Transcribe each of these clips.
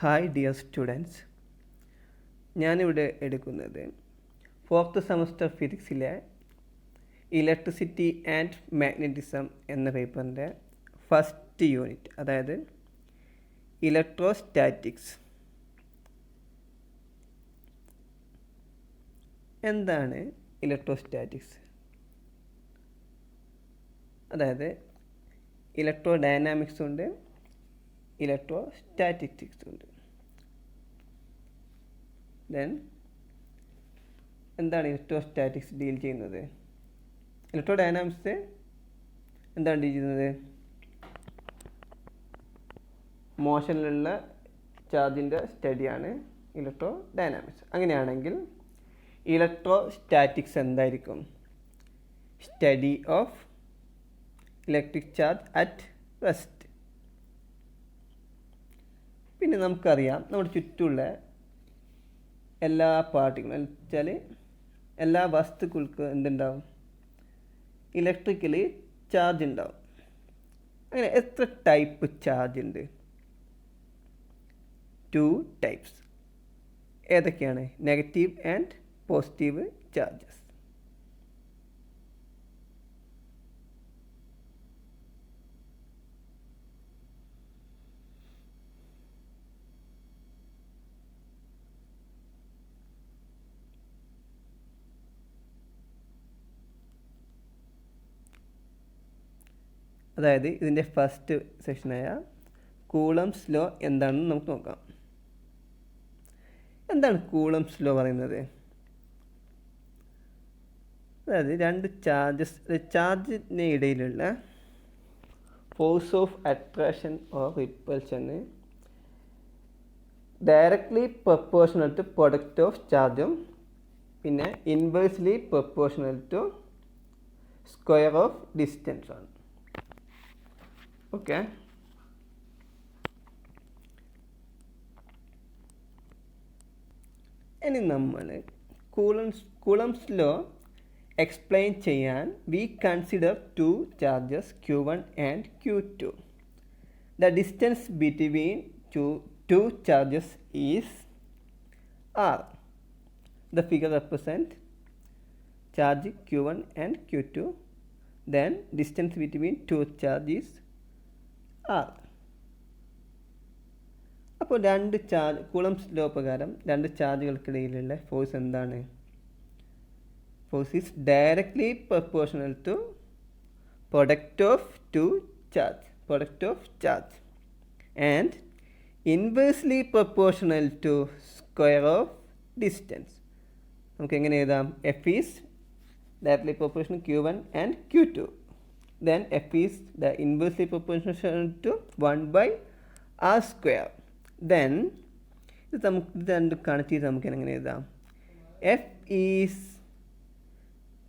Hi dear students, ഞാനിവിടെ എടുക്കുന്നത് 4th semester ഫിസിക്സിലെ ഇലക്ട്രിസിറ്റി ആൻഡ് മാഗ്നറ്റിസം എന്ന പേപ്പറിൻ്റെ ഫസ്റ്റ് യൂണിറ്റ്, അതായത് ഇലക്ട്രോസ്റ്റാറ്റിക്സ്. എന്താണ് ഇലക്ട്രോസ്റ്റാറ്റിക്സ്? അതായത് ഇലക്ട്രോ ഡൈനാമിക്സ് ഉണ്ട്, ഇലക്ട്രോസ്റ്റാറ്റിക്സ് ഉണ്ട്. ദെൻ എന്താണ് ഇലക്ട്രോസ്റ്റാറ്റിക്സ് ഡീൽ ചെയ്യുന്നത്? ഇലക്ട്രോ ഡൈനാമിക്സ് എന്താണ് ഡീൽ ചെയ്യുന്നത്? മോഷനിലുള്ള ചാർജിൻ്റെ സ്റ്റഡിയാണ് ഇലക്ട്രോ ഡൈനാമിക്സ്. അങ്ങനെയാണെങ്കിൽ ഇലക്ട്രോസ്റ്റാറ്റിക്സ് എന്തായിരിക്കും? Study of electric charge at rest. പിന്നെ നമുക്കറിയാം, നമ്മുടെ ചുറ്റുമുള്ള എല്ലാ പാർട്ടിക്കിളും വെച്ചാൽ എല്ലാ വസ്തുക്കൾക്കും എന്തുണ്ടാവും? ഇലക്ട്രിക്കലി ചാർജ് ഉണ്ടാവും. അങ്ങനെ എത്ര ടൈപ്പ് ചാർജ് ഉണ്ട്? 2 ടൈപ്സ്. ഏതൊക്കെയാണ്? Negative and positive charges. അതായത് ഇതിൻ്റെ ഫസ്റ്റ് സെക്ഷനായ കൂളംസ് ലോ എന്താണെന്ന് നമുക്ക് നോക്കാം. എന്താണ് കൂളംസ് ലോ പറയുന്നത്? അതായത് രണ്ട് ചാർജിന് ഇടയിലുള്ള ഫോഴ്സ് ഓഫ് അട്രാക്ഷൻ ഓർ റിപ്പൽഷന് directly proportional to product of ചാർജും പിന്നെ inversely proportional to square of distance ആണ്. ഓക്കെ, ഇനി നമ്മൾ കൂളംസ് ലോ എക്സ്പ്ലെയിൻ ചെയ്യാൻ we consider 2 charges Q1 and Q2. The distance between two charges is R. The figure represents charge Q1 and Q2. Then distance between 2 charges R. അപ്പോൾ രണ്ട് charge coulombs law പ്രകാരം രണ്ട് ചാർജുകൾക്കിടയിലുള്ള force എന്താണ്? Force is directly proportional to product of charge and inversely proportional to square of distance. നമുക്ക് എങ്ങനെ എഴുതാം? F is directly proportional Q1 and Q2. Then F is the inversely proportional to 1 by R square. Then ഇത് രണ്ട് connect ചെയ്ത് നമുക്ക് എങ്ങനെ എഴുതാം? F is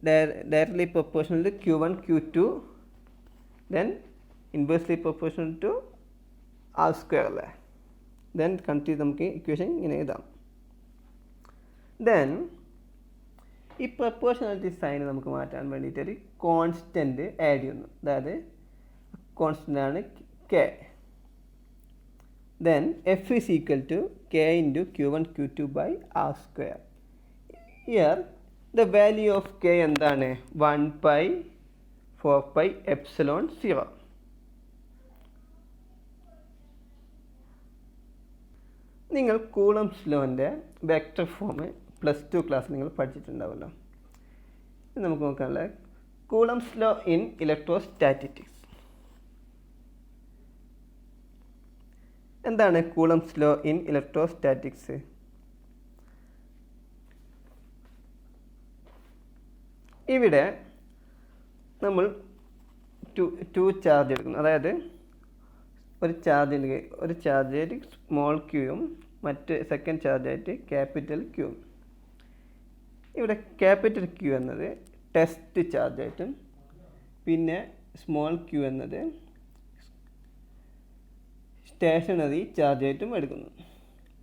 directly proportional to Q1 Q2, then inversely proportional to R square അല്ലേ? then connect ചെയ്ത് നമുക്ക് equation ഇങ്ങനെ എഴുതാം. then ഈ പ്രൊപ്പോർഷണാലിറ്റി സൈൻ നമുക്ക് മാറ്റാൻ വേണ്ടിയിട്ട് ഒരു കോൺസ്റ്റൻറ്റ് ആഡ് ചെയ്യുന്നു. അതായത് കോൺസ്റ്റൻ്റ് ആണ് K. Then F is equal to K into Q1 Q2 by R square. Here the value of K എന്താണ്? 1/4πε0. നിങ്ങൾ കൂളംസ് ലോൻ്റെ വെക്റ്റർ ഫോം +2 ക്ലാസ് നിങ്ങൾ പഠിച്ചിട്ടുണ്ടാവുമല്ലോ. നമുക്ക് നോക്കാനുള്ള കൂളംസ് ലോ ഇൻ ഇലക്ട്രോസ്റ്റാറ്റിക്സ്. എന്താണ് കൂളംസ് ലോ ഇൻ ഇലക്ട്രോസ്റ്റാറ്റിക്സ്? ഇവിടെ നമ്മൾ ടു ചാർജ് എടുക്കുന്നു. അതായത് ഒരു ചാർജായിട്ട് സ്മോൾ ക്യൂയും മറ്റ് സെക്കൻഡ് ചാർജായിട്ട് ക്യാപിറ്റൽ ക്യൂയും. ഇവിടെ ക്യാപിറ്റൽ ക്യൂ എന്നത് ടെസ്റ്റ് ചാർജായിട്ടും പിന്നെ സ്മോൾ ക്യൂ എന്നത് സ്റ്റേഷനറി ചാർജായിട്ടും എടുക്കുന്നു.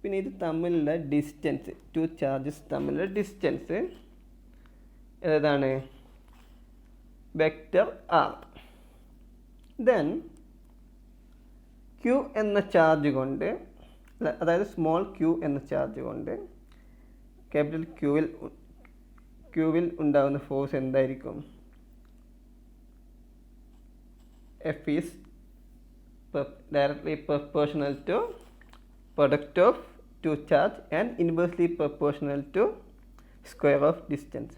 പിന്നെ ഇത് തമ്മിലുള്ള ഡിസ്റ്റൻസ്, 2 ചാർജസ് തമ്മിലുള്ള ഡിസ്റ്റൻസ് ഏതാണ്? Vector R. ദെൻ Q എന്ന ചാർജ് കൊണ്ട് അതായത് സ്മോൾ ക്യൂ എന്ന ചാർജ് കൊണ്ട് ക്യാപിറ്റൽ ക്യൂവിൽ ഉണ്ടാകുന്ന ഫോഴ്സ് എന്തായിരിക്കും? F is directly proportional to product of two charge and inversely proportional to square of distance.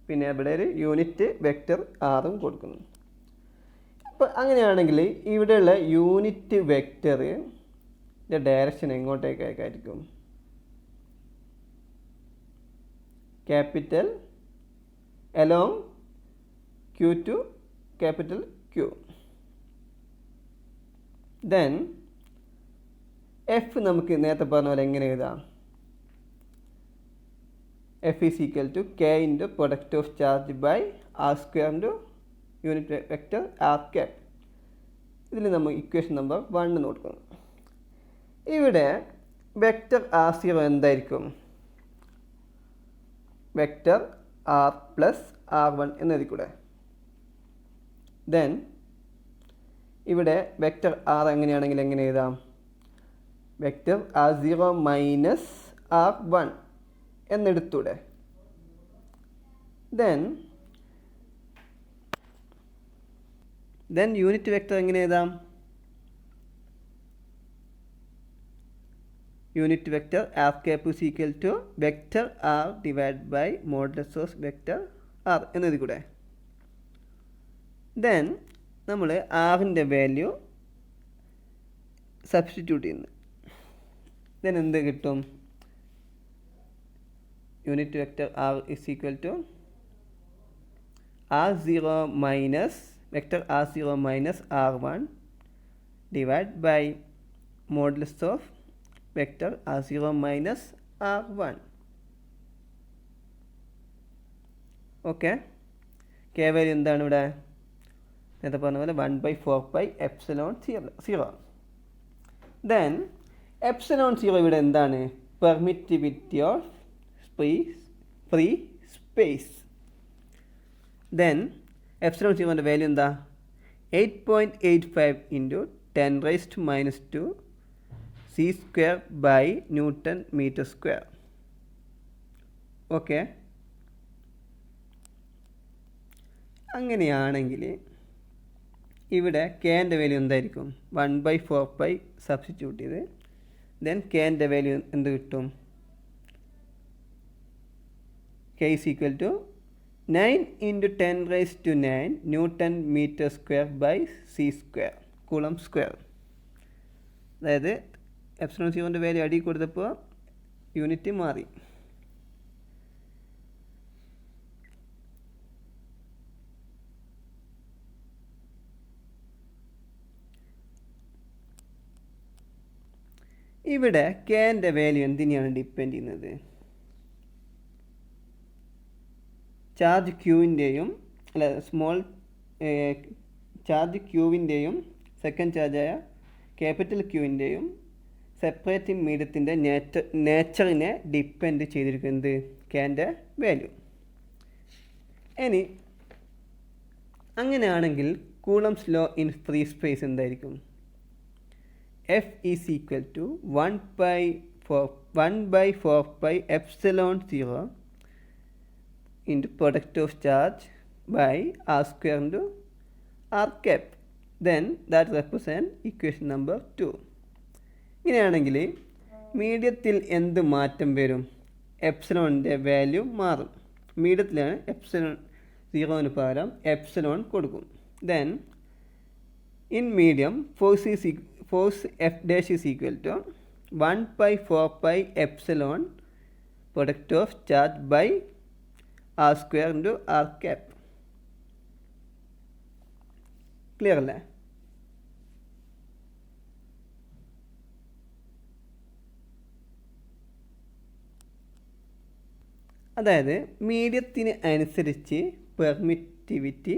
പിന്നെ ഇവിടെ ഒരു യൂണിറ്റ് വെക്റ്റർ ആറും കൊടുക്കുന്നു. അപ്പോൾ അങ്ങനെയാണെങ്കിൽ ഇവിടെയുള്ള യൂണിറ്റ് വെക്റ്ററിൻ്റെ ഡയറക്ഷൻ എങ്ങോട്ടേക്കായിരിക്കും? Capital along Q to capital Q. Then F നമുക്ക് നേരത്തെ പറഞ്ഞ പോലെ എങ്ങനെ എഴുതാം? F is equal to K into product of charge by R square into unit vector R cap. ഇതിൽ നമ്മൾ ഇക്വേഷൻ നമ്പർ 1 നോക്കണം. ഇവിടെ വെക്റ്റർ R0 എന്തായിരിക്കും? വെക്റ്റർ R പ്ലസ് R1 എന്നെഴുതിക്കൂടെ? ദെൻ ഇവിടെ വെക്റ്റർ R എങ്ങനെയാണെങ്കിൽ എങ്ങനെ എഴുതാം? വെക്റ്റർ R0 മൈനസ് R1 എന്നെടുത്തൂടെ? ദെൻ യൂണിറ്റ് വെക്റ്റർ എങ്ങനെ എഴുതാം? Unit vector R cap is equal to vector R divided by modulus of vector R എന്നെഴുതിക്കൂടെ? ദെൻ നമ്മൾ ആറിൻ്റെ വാല്യൂ സബ്സ്റ്റിറ്റ്യൂട്ട് ചെയ്യുന്നു. ദെൻ എന്ത് കിട്ടും? Unit vector R is equal to R0 minus vector R0 minus R1 divide by modulus of vector R0 minus R1. Okay, K value എന്താണ് ഇവിടെ? നേരത്തെ പറഞ്ഞ പോലെ 1/4πε0. ദെൻ ε0 ഇവിടെ എന്താണ്? Permittivity of free space. Then ε0ൻ്റെ വാല്യൂ എന്താ? 8.85 into 10⁻⁻² c² by newton metre square. Okay, അങ്ങനെയാണെങ്കിൽ ഇവിടെ കെൻ്റെ വാല്യൂ എന്തായിരിക്കും? 1/4π സബ്സ്റ്റിറ്റ്യൂട്ട് ചെയ്ത് ദെൻ കെൻ്റെ വാല്യൂ എന്ത് കിട്ടും? K is equal to 9 into 10⁻⁹ newton metre square by c² coulomb square. അതായത് ε0ൻ്റെ വാല്യൂ അടി കൊടുത്തപ്പോൾ യൂണിറ്റ് മാറി. ഇവിടെ കെൻ്റെ വാല്യൂ എന്തിനെയാണ് ഡിപ്പെൻഡ് ചെയ്യുന്നത്? ചാർജ് ക്യൂവിൻ്റെയും ചാർജ് ക്യൂവിൻ്റെയും സെക്കൻഡ് ചാർജായ ക്യാപിറ്റൽ ക്യൂവിൻ്റെയും സെപ്പറേറ്റിംഗ് മീഡിയത്തിൻ്റെ നേച്ചറിനെ ഡിപ്പെൻഡ് ചെയ്തിരിക്കുന്നത് കെൻ്റെ വാല്യൂ. ഇനി അങ്ങനെയാണെങ്കിൽ Coulomb's law in free space എന്തായിരിക്കും? F is equal to 1/4πε0 into product of charge by R square into R cap. Then that represent equation number 2. ഇങ്ങനെയാണെങ്കിൽ മീഡിയത്തിൽ എന്ത് മാറ്റം വരും? എപ്സിലോണിൻ്റെ വാല്യൂ മാറും. മീഡിയത്തിലാണ് ε0 പകരം എപ്സിലോൺ കൊടുക്കും. Then in medium force F dash is equal to 1/4πε product of charge by R square into R cap. Clear അല്ലേ? അതായത് മീഡിയത്തിന് അനുസരിച്ച് പെർമിറ്റിവിറ്റി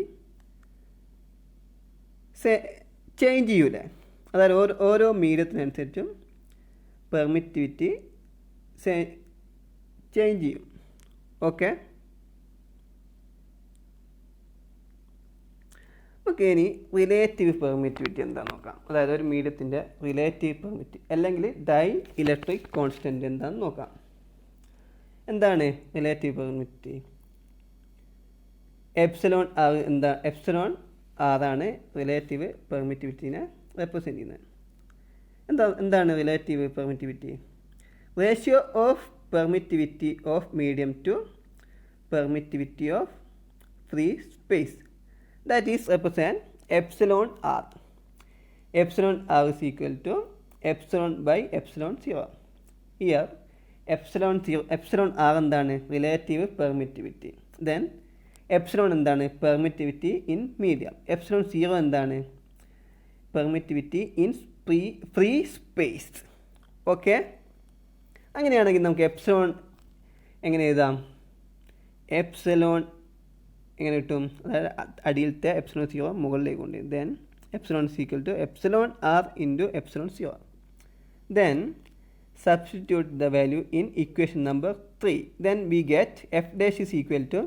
ചേഞ്ച് ചെയ്യൂലേ? അതായത് ഓരോ മീഡിയത്തിനനുസരിച്ചും പെർമിറ്റിവിറ്റി ചേഞ്ച് ചെയ്യും. ഓക്കെ, ഓക്കെ, ഇനി റിലേറ്റീവ് പെർമിറ്റിവിറ്റി എന്താണെന്ന് നോക്കാം. അതായത് ഒരു മീഡിയത്തിൻ്റെ റിലേറ്റീവ് പെർമിറ്റി അല്ലെങ്കിൽ ഡൈ ഇലക്ട്രിക് കോൺസ്റ്റൻറ്റ് എന്താണെന്ന് നോക്കാം. എന്താണ് relative permittivity? Epsilon R epsilon ആറാണ് റിലേറ്റീവ് പെർമിറ്റിവിറ്റിനെ റെപ്രസെൻറ്റ് ചെയ്യുന്നത്. എന്താണ് relative permittivity? Ratio of permittivity of medium to permittivity of free space. That is represent epsilon r. Epsilon r is equal to epsilon by epsilon 0. Here epsilon r എന്താണ്? Relative permittivity. Then epsilon എന്താണ്? Permittivity in medium. Epsilon 0 എന്താണ്? Permittivity in free space. Okay, അങ്ങനെയാണെങ്കിൽ നമുക്ക് epsilon എങ്ങനെ എഴുതാം? Epsilon എങ്ങനെ കിട്ടും? അതായത് അടിയിലത്തെ എപ്സിലോൺ 0 മുകളിലേക്ക് കൊണ്ട് then epsilon is equal to epsilon r into epsilon 0. Then substitute the value in equation number 3. Then we get f dash is equal to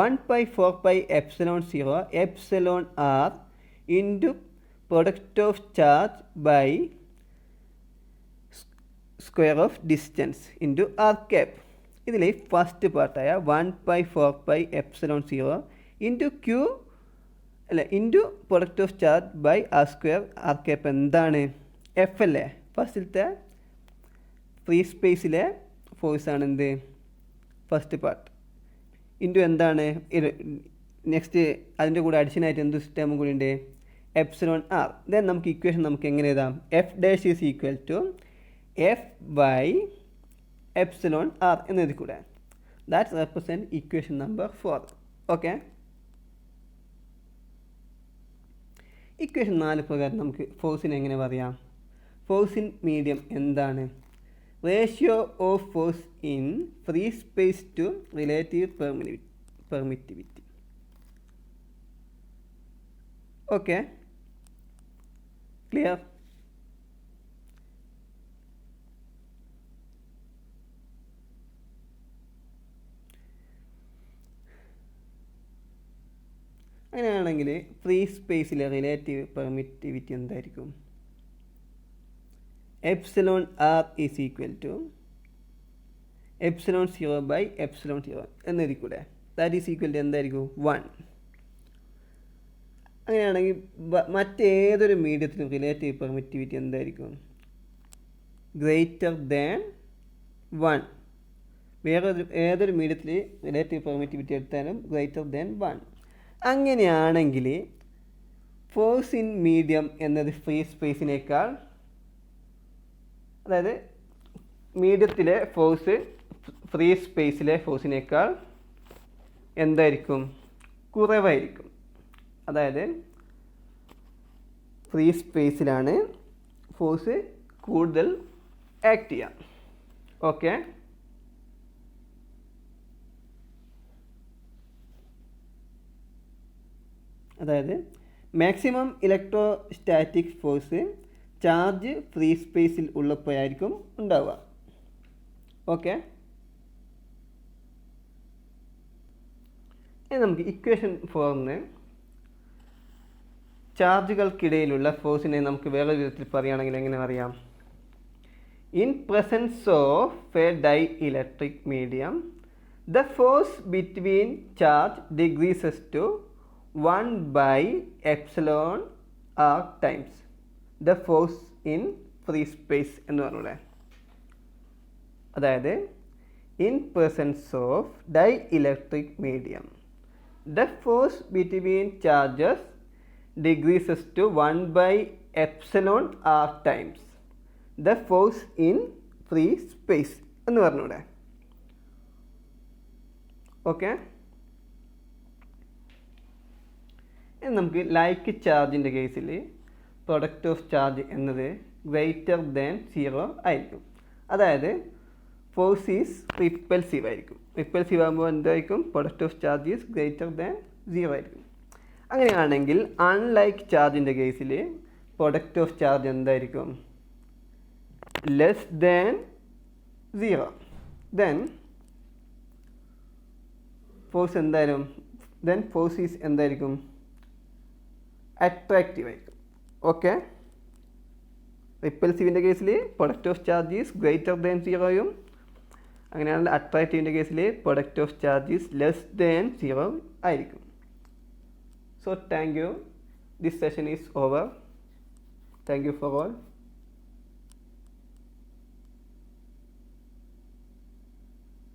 1 by 4 by epsilon 0 epsilon r into product of charge by square of distance into r cap. ഇതിൽ first പാർട്ടായ 1 by 4 by epsilon 0 into Q into product of charge by R square R cap എന്താണ്? F അല്ലേ? ഫസ്റ്റിലത്തെ free സ്പേസിലെ ഫോഴ്സാണ് എന്ത്? First part into എന്താണ്? Next അതിൻ്റെ കൂടെ അഡീഷനായിട്ട് എന്ത് സിസ്റ്റം കൂടി ഉണ്ട്? Epsilon R. ദെൻ നമുക്ക് ഇക്വേഷൻ നമുക്ക് എങ്ങനെ എഴുതാം? F dash is equal to F by epsilon r എന്ന് എഴുതി കൂടെ. That's represent equation number 4. Okay, equation 4 പ്രകാരം നമുക്ക് ഫോഴ്സിനെ എങ്ങനെ പറയാം? ഫോഴ്സ് ഇൻ മീഡിയം എന്താണ്? Ratio of force in free space to relative permittivity. Okay, clear? അങ്ങനെയാണെങ്കിൽ ഫ്രീ സ്പേസിലെ റിലേറ്റീവ് പെർമിറ്റിവിറ്റി എന്തായിരിക്കും? Epsilon R is equal to epsilon 0 ബൈ എപ്സിലോൺ 0 എന്നെഴുതിക്കൂടെ. ദാറ്റ് ഈസ് ഈക്വൽ ടു എന്തായിരിക്കും? 1. അങ്ങനെയാണെങ്കിൽ മറ്റേതൊരു മീഡിയത്തിനും റിലേറ്റീവ് പെർമിറ്റിവിറ്റി എന്തായിരിക്കും? Greater than 1. ഏതൊരു മീഡിയത്തിൽ റിലേറ്റീവ് പെർമിറ്റിവിറ്റി എടുത്താലും ഗ്രേറ്റർ ദാൻ 1. അങ്ങനെയാണെങ്കിൽ ഫോഴ്സ് ഇൻ മീഡിയം എന്നത് ഫ്രീ സ്പേസിനേക്കാൾ, അതായത് മീഡിയത്തിലെ ഫോഴ്സ് ഫ്രീ സ്പേസിലെ ഫോഴ്സിനേക്കാൾ എന്തായിരിക്കും? കുറവായിരിക്കും. അതായത് ഫ്രീ സ്പേസിലാണ് ഫോഴ്സ് കൂടുതൽ ആക്ട് ചെയ്യാം. ഓക്കെ, അതായത് maximum electrostatic force charge free സ്പേസിൽ ഉള്ളപ്പോഴായിരിക്കും ഉണ്ടാവുക. ഓക്കെ, ഇനി നമുക്ക് ഇക്വേഷൻ 4 ചാർജുകൾക്കിടയിലുള്ള ഫോഴ്സിനെ നമുക്ക് വേറെ വിധത്തിൽ പറയുകയാണെങ്കിൽ എങ്ങനെ പറയാം? In presence of a dielectric medium the force between charge decreases to 1 by epsilon r times the force in free space എന്ന് പറഞ്ഞൂടെ. അതായത് in presence of dielectric medium the force between charges decreases to 1 by epsilon r times the force in free space എന്ന് പറഞ്ഞൂടെ. Okay, നമുക്ക് like ചാർജിൻ്റെ കേസിൽ product of charge എന്നത് greater than 0 ആയിരിക്കും. അതായത് ഫോഴ്സ് ഈസ് റിപ്പൽസീവ് ആയിരിക്കും. Repulsive ആകുമ്പോൾ എന്തായിരിക്കും? Product of charge is greater than 0 ആയിരിക്കും. അങ്ങനെയാണെങ്കിൽ അൺലൈക്ക് ചാർജിൻ്റെ കേസിൽ പ്രൊഡക്റ്റ് ഓഫ് ചാർജ് എന്തായിരിക്കും? Less than 0. ദെൻ ഫോഴ്സ് എന്തായാലും ഫോഴ്സ് ഈസ് എന്തായിരിക്കും? അട്രാക്റ്റീവ് ആയിരിക്കും. ഓക്കെ, റിപ്പൽസീവിൻ്റെ കേസിൽ product of charge is greater than സീറോയും, അങ്ങനെയാണെങ്കിൽ അട്രാക്റ്റീവിൻ്റെ കേസിൽ product of charge is less than zero ആയിരിക്കും. So thank you. This session is over. Thank you for all.